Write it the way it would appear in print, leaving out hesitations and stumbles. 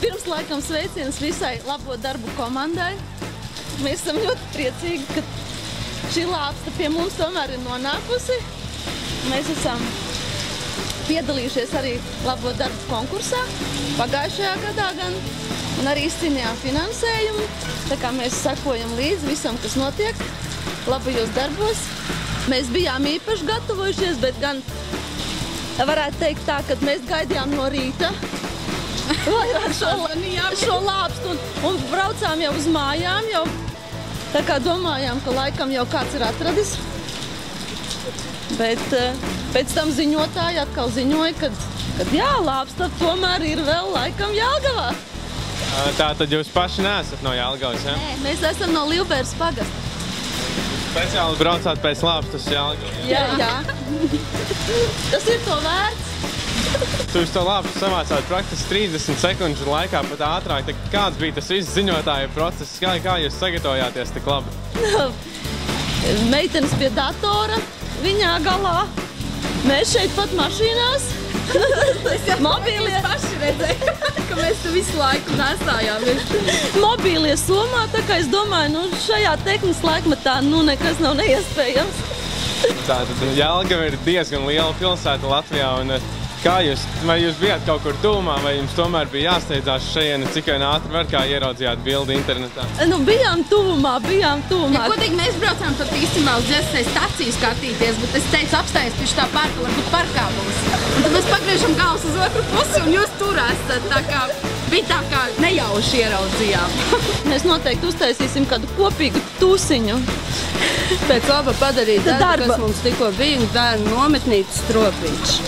Pirms laikam sveiciens visai labo darbu komandai. Mēs esam ļoti priecīgi, ka šī lāpsta pie mums tomēr ir nonākusi. Mēs esam piedalījušies arī labo darbu konkursā pagājušajā gadā gan un arī izcīnījām finansējumu. Tā kā mēs sekojam līdzi visam, kas notiek labajos darbos. Mēs bijām īpaši gatavojušies, bet gan varētu teikt tā, ka mēs gaidījām no rīta šo lāpstu un braucām jau uz mājām. Tā kā domājām, ka laikam jau kāds ir atradis. Bet pēc tam ziņotāji atkal ziņoja, ka jā, lāpsta tomēr ir vēl laikam Jelgavā. Tātad jūs paši neesat no Jelgavas, ja? Nē, mēs esam no Lielbēras pagasta. Speciāli braucāt pēc lāpstas Jelgavas? Jā. Tas ir to vērts. Jūs to lāpstu samācāt praktiski 30 sekundžu laikā pat ātrāk. Kāds bija tas viss ziņotāja process? Kā jūs sagatavojāties tik labi? Meitenes pie datora, viņā galā. Mēs šeit pat mašīnās. Mēs paši redzēju, ka mēs tu visu laiku nestājāmies. Mobīlie somā, tā kā es domāju, šajā tehnikas laikmetā nekas nav neiespējams. Tātad Jelgava ir diezgan liela pilsēta Latvijā. Vai jūs bijāt kaut kur tūmā, vai jums tomēr bija jāsteidzās šejieni, cik vien ātri var, kā ieraudzījāt bildi internetā? Bijām tūmā. Ja godīgi, mēs braucām pat īstenībā uz dzelzceļa staciju skatīties, bet es teicu, apstājies pie šitā parka, varbūt parkā būs. Un tad mēs pagriežam galvas uz otru pusi un jūs tur esat, tā kā bija tā kā nejauši ieraudzījām. Mēs noteikti uztaisīsim kādu kopīgu tūsiņu. Pēc laba padarīt darbu, kas mums tikko bija, bērnu nometnītes Stropīčs.